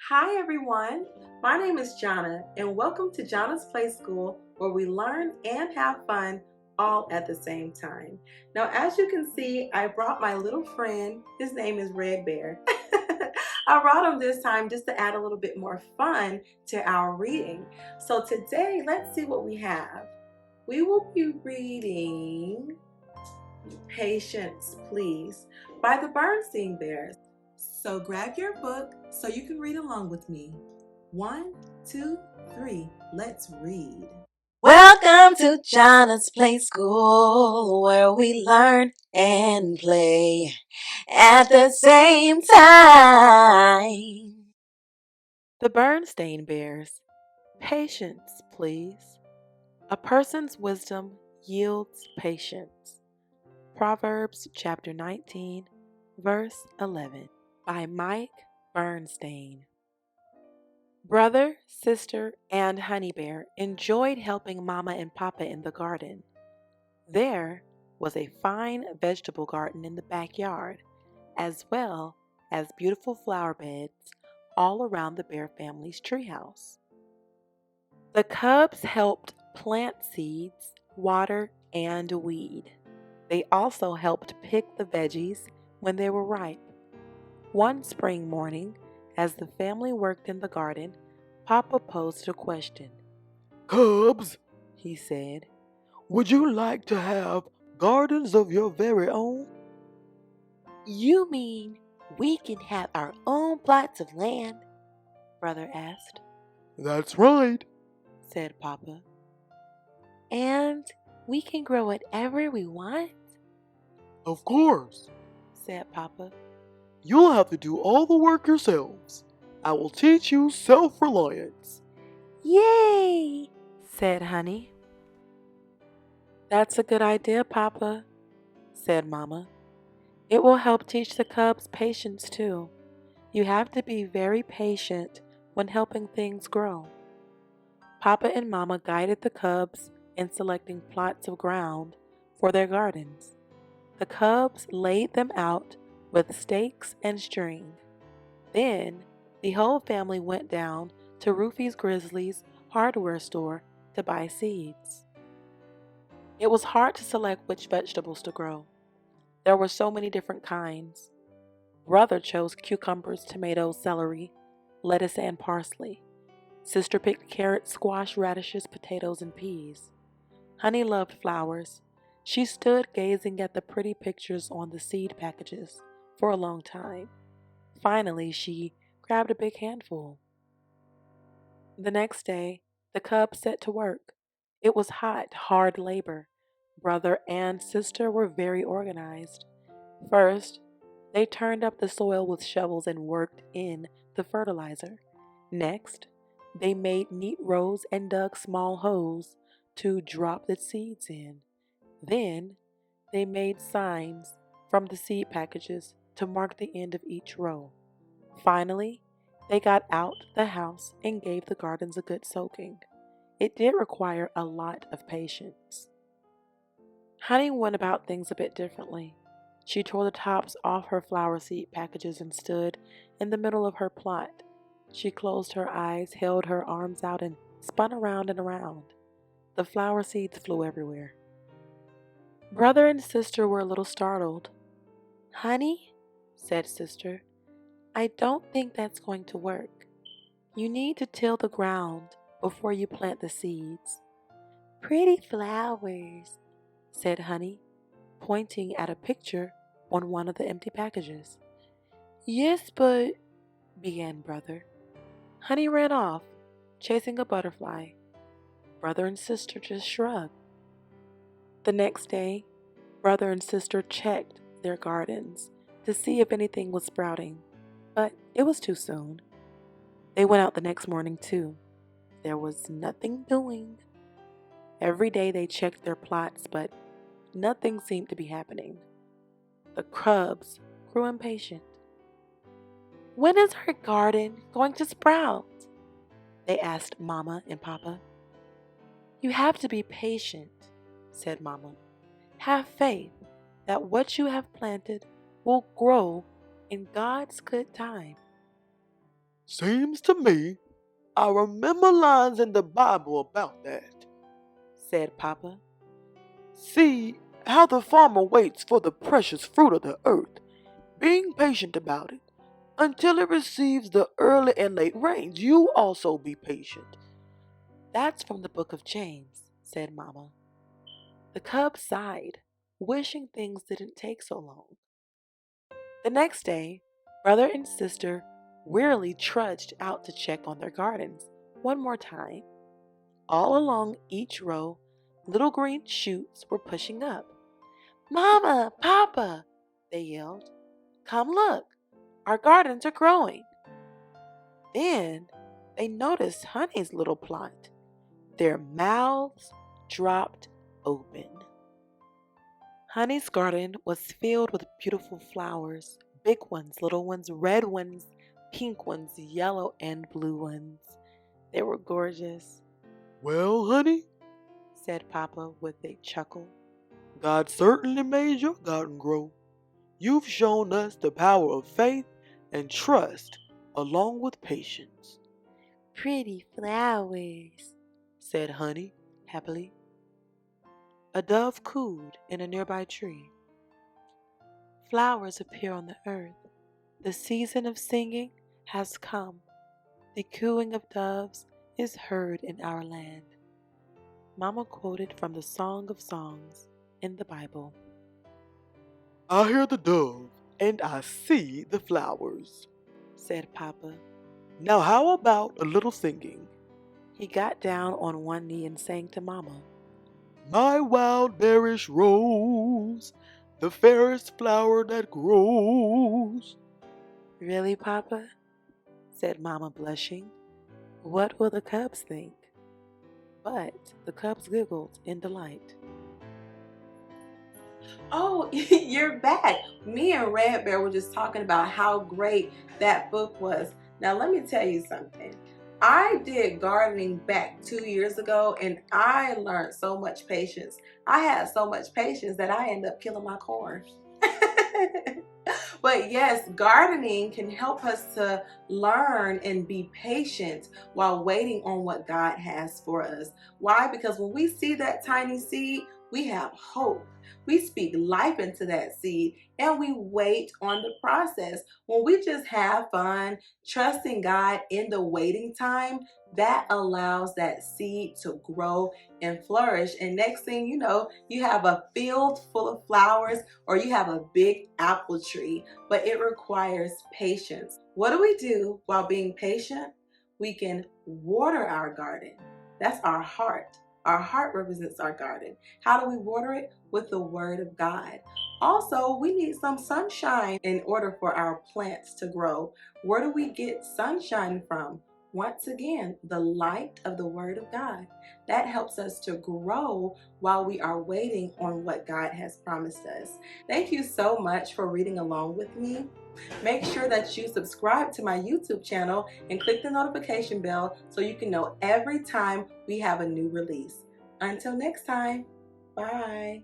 Hi everyone, my name is Jonna and welcome to Jonna's Play School where we learn and have fun all at the same time. Now as you can see, I brought my little friend, his name is Red Bear. I brought him this time just to add a little bit more fun to our reading. So today, let's see what we have. We will be reading Patience, Please by the Berenstain Bears. So grab your book so you can read along with me. 1, 2, 3, let's read. Welcome to Jonna's Play School, where we learn and play at the same time. The Berenstain Bears. Patience, please. A person's wisdom yields patience. Proverbs chapter 19, verse 11. By Mike Berenstain. Brother, sister, and Honey Bear enjoyed helping Mama and Papa in the garden. There was a fine vegetable garden in the backyard, as well as beautiful flower beds all around the Bear family's treehouse. The cubs helped plant seeds, water, and weed. They also helped pick the veggies when they were ripe. One spring morning, as the family worked in the garden, Papa posed a question. Cubs, He said, would you like to have gardens of your very own? You mean we can have our own plots of land? Brother asked. That's right. said Papa. And we can grow whatever we want? Of course. said Papa. You'll have to do all the work yourselves. I will teach you self-reliance. Yay! said Honey. That's a good idea, Papa, said Mama. It will help teach the cubs patience too. You have to be very patient when helping things grow. Papa and Mama guided the cubs in selecting plots of ground for their gardens. The cubs laid them out with stakes and string. Then the whole family went down to Rufy's Grizzly's hardware store to buy seeds. It was hard to select which vegetables to grow. There were so many different kinds. Brother chose cucumbers, tomatoes, celery, lettuce, and parsley. Sister picked carrots, squash, radishes, potatoes, and peas. Honey loved flowers. She stood gazing at the pretty pictures on the seed packages for a long time. Finally, she grabbed a big handful. The next day, the cubs set to work. It was hot, hard labor. Brother and sister were very organized. First, they turned up the soil with shovels and worked in the fertilizer. Next, they made neat rows and dug small holes to drop the seeds in. Then, they made signs from the seed packages to mark the end of each row. Finally, they got out the house and gave the gardens a good soaking. It did require a lot of patience. Honey went about things a bit differently. She tore the tops off her flower seed packages and stood in the middle of her plot. She closed her eyes, held her arms out, and spun around and around. The flower seeds flew everywhere. Brother and sister were a little startled. Honey, said sister, I don't think that's going to work. You need to till the ground before you plant the seeds. pretty flowers, said Honey, pointing at a picture on one of the empty packages. Yes, but, began Brother. Honey ran off, chasing a butterfly. Brother and sister just shrugged. The next day, Brother and sister checked their gardens to see if anything was sprouting, but it was too soon. They went out the next morning too. There was nothing doing. Every day they checked their plots, but nothing seemed to be happening. The cubs grew impatient. When is our garden going to sprout? They asked Mama and Papa. You have to be patient, said Mama. Have faith that what you have planted will grow in God's good time. Seems to me I remember lines in the Bible about that, said Papa. See how the farmer waits for the precious fruit of the earth, being patient about it, until it receives the early and late rains. You also be patient. That's from the book of James, said Mama. The cubs sighed, wishing things didn't take so long. The next day, brother and sister wearily trudged out to check on their gardens one more time. All along each row, little green shoots were pushing up. "Mama, Papa," they yelled, "come look, our gardens are growing." Then they noticed Honey's little plot. Their mouths dropped open. Honey's garden was filled with beautiful flowers, big ones, little ones, red ones, pink ones, yellow and blue ones. They were gorgeous, Well, honey, said Papa with a chuckle. God certainly made your garden grow. You've shown us the power of faith and trust along with patience. Pretty flowers, Said Honey happily. A dove cooed in a nearby tree. Flowers appear on the earth. The season of singing has come. The cooing of doves is heard in our land. Mama quoted from the Song of Songs in the Bible. I hear the dove and I see the flowers, said Papa. Now how about a little singing? He got down on one knee and sang to Mama. My wild bearish rose, the fairest flower that grows. Really, Papa? Said Mama, blushing. What will the cubs think? But the cubs giggled in delight. Oh, you're back. Me and Red Bear were just talking about how great that book was. Now, let me tell you something. I did gardening back 2 years ago and I learned so much patience. I had so much patience that I ended up killing my corn. But yes, gardening can help us to learn and be patient while waiting on what God has for us. Why? Because when we see that tiny seed, we have hope. We speak life into that seed and we wait on the process. When we just have fun, trusting God in the waiting time, that allows that seed to grow and flourish. And next thing you know, you have a field full of flowers or you have a big apple tree, but it requires patience. What do we do while being patient? We can water our garden. That's our heart. Our heart represents our garden. How do we water it? With the Word of God. Also, we need some sunshine in order for our plants to grow. Where do we get sunshine from? Once again, the light of the Word of God. That helps us to grow while we are waiting on what God has promised us. Thank you so much for reading along with me. Make sure that you subscribe to my YouTube channel and click the notification bell so you can know every time we have a new release. Until next time, bye.